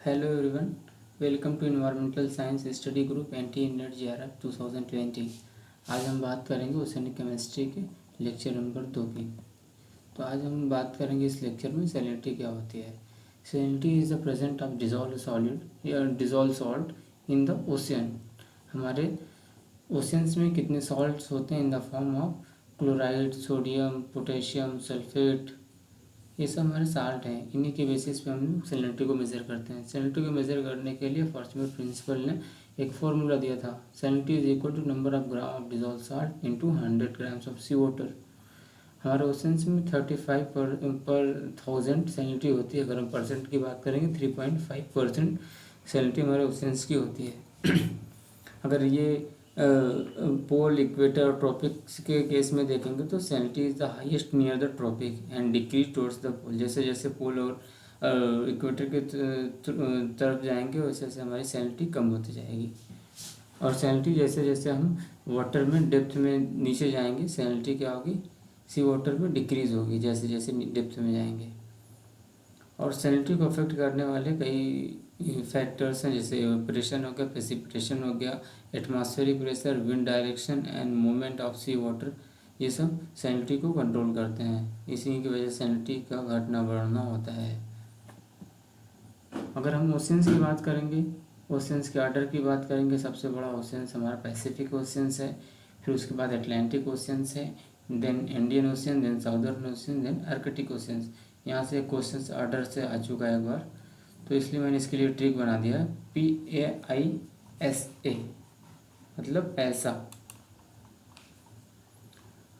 Hello everyone, welcome to environmental science study group NT-NET JRF 2020। आज हम बात करेंगे ओसेनिक केमिस्ट्री के लेक्चर नंबर 2 की। तो आज हम बात करेंगे इस लेक्चर में सैलिनिटी क्या होती है। Salinity is the presence of dissolve solid या dissolve salt in the ocean. हमारे ओशियंस में कितने सॉल्ट्स होते हैं in the form of chloride, sodium, potassium, sulphate, ये सब हमारे साल्ट हैं। इन्हीं के बेसिस पे हम सैलिनिटी को मेज़र करते हैं। सैलिनिटी को मेज़र करने के लिए फॉर्चूनर प्रिंसिपल ने एक फार्मूला दिया था, salinity is equal to number of gram of dissolve salt into 100 grams of sea water. हमारे ओशंस में 35 पर 1000 सैलिनिटी होती है। अगर हम परसेंट की बात करेंगे 3.5% सैलिनिटी हमारे ओशंस की होती है। अगर ये पोल, इक्वेटर और ट्रॉपिक्स के केस में देखेंगे तो salinity is the highest near the tropic and decrease towards the pole. जैसे जैसे पोल और इक्वेटर के तरफ जाएंगे वैसे वैसे हमारी सैलिनिटी कम होती जाएगी। और सैलिनिटी जैसे जैसे हम वाटर में डेप्थ में नीचे जाएंगे सैलिनिटी क्या होगी, सी वाटर में डिक्रीज होगी जैसे जैसे डेप्थ में जाएंगे। और सैलिनिटी को अफेक्ट करने वाले कई फैक्टर्स हैं, जैसे प्रेशर हो गया, प्रेसिपिटेशन हो गया, atmospheric pressure, wind direction and movement of sea water. ये सब सैलिनिटी को कंट्रोल करते हैं। इसी की वजह से सैलिनिटी का घटना बढ़ना होता है। अगर हम ओशियंस की बात करेंगे, ओशियंस के ऑर्डर की बात करेंगे, सबसे बड़ा ओशियंस हमारा पैसिफिक ओशियंस है, फिर उसके बाद अटलांटिक ओशियंस है, then Indian ocean, then southern ocean, then Arctic oceans. यहाँ से क्वेश्चन ऑर्डर से आ चुका है एक बार, तो इसलिए मैंने इसके लिए ट्रिक बना दिया है, PAISA मतलब पैसा।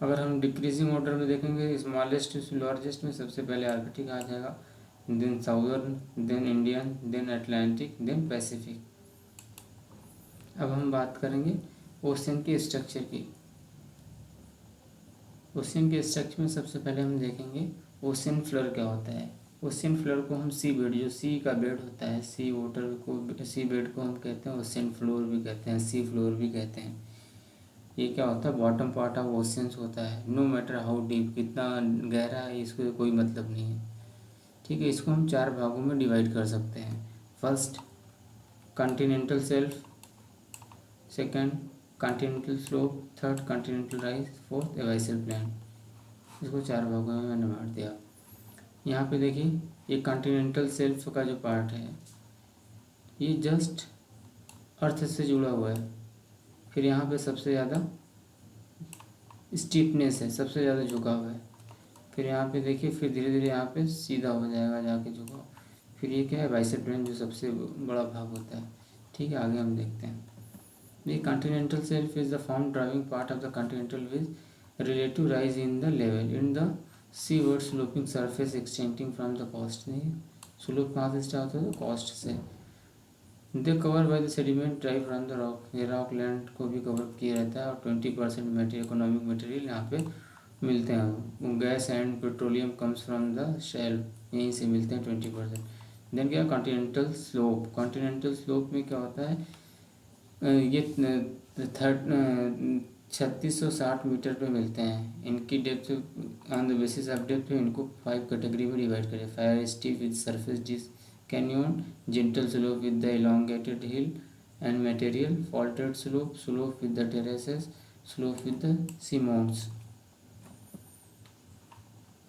अगर हम डिक्रीजिंग ऑर्डर में देखेंगे, स्मॉलेस्ट टू लार्जेस्ट में सबसे पहले आर्कटिक आ जाएगा, then southern, then Indian, then Atlantic, then Pacific. अब हम बात करेंगे ओशियन के स्ट्रक्चर की। ओशियन के स्ट्रक्चर में सबसे पहले हम देखेंगे ओशियन फ्लोर क्या होता है। ओशियन फ्लोर को हम सी बेड, जो सी का बेड होता है, सी वाटर को, सी बेड को हम कहते हैं ओशियन फ्लोर भी कहते हैं, सी फ्लोर भी कहते हैं। ये क्या होता है, बॉटम पार्ट ऑफ ओशियंस होता है। नो मैटर हाउ डीप, कितना गहरा है इसको कोई मतलब नहीं है। ठीक है, इसको हम 4 भागों में डिवाइड कर सकते हैं। First continental shelf, second continental slope, third continental rise, fourth abyssal plain. इसको 4 भागों में मैंने बांट दिया। यहाँ पे देखिए, ये कॉन्टिनेंटल शेल्फ का जो पार्ट है ये जस्ट अर्थ से जुड़ा हुआ है। फिर यहाँ पे सबसे ज़्यादा स्टीपनेस है, सबसे ज़्यादा झुकाव है। फिर यहाँ पे देखिए, फिर धीरे धीरे यहाँ पे सीधा हो जाएगा जाके झुकाव। फिर ये क्या है, एबाइसल प्लेन जो सबसे बड़ा भाग होता है। ठीक है, आगे हम देखते हैं। The continental shelf is the form driving part of the continental with relative rise in the level in the seaward sloping surface extending from the coast। Slope कहाँ से स्टार्ट होता है, कोस्ट से। They cover by the sediment drive from the rock, ये rock land को भी cover किया रहता है। और 20% मटेरियल, इकोनॉमिक मटेरियल यहाँ पे मिलते हैं। Gas and petroleum comes from the shelf, यहीं से मिलते हैं 20%। देन क्या, कॉन्टिनेंटल स्लोप। कॉन्टिनेंटल स्लोप में क्या होता है, ये 3660 मीटर पे मिलते हैं। इनकी depth on the basis of depth इनको 5 कैटेगरी में डिवाइड करें। Fire steep with surface this canyon, gentle slope with the elongated hill and material, faulted slope, slope with the terraces, slope with the seamounts.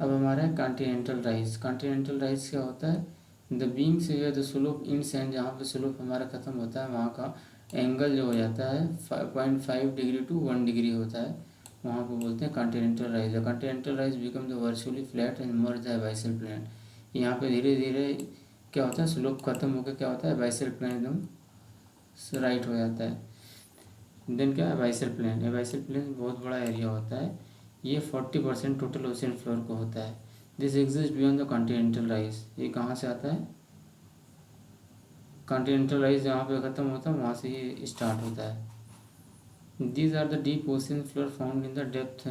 अब हमारा है continental rise. Continental rise क्या होता है, the beings where the slope ends end, जहाँ पे slope हमारा खत्म होता है वहाँ का एंगल जो हो जाता है 5.5 डिग्री टू 1 डिग्री होता है, वहाँ पे बोलते हैं continental rise. The continental rise become the virtually flat and merge the abyssal plain. यहाँ पे धीरे धीरे क्या होता है, स्लोप खत्म होकर क्या होता है, एबाइसल प्लेन एकदम राइट हो जाता है। देन क्या, एबाइसल प्लेन। एबाइसल प्लेन बहुत बड़ा एरिया होता है, ये 40% टोटल ओशियन फ्लोर को होता है। This exist beyond the continental rise. ये कहाँ से आता है, कॉन्टिनेंटल राइज जहाँ पे ख़त्म होता है वहाँ से ये स्टार्ट होता है। These are the deep ocean floor found in the depth,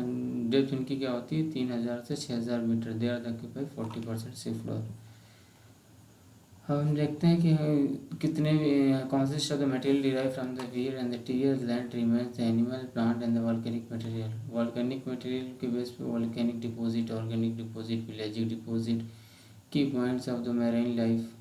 depth इनकी क्या होती है 3000 से 6000 metre. They are occupy 40% sea floor. अब हम देखते हैं कि कितने consist of the material derive from the wear and the tear land remains the animal, plant and the volcanic material. Volcanic material के बेस पे volcanic deposit, organic deposit, pelagic deposit, की points of the marine life,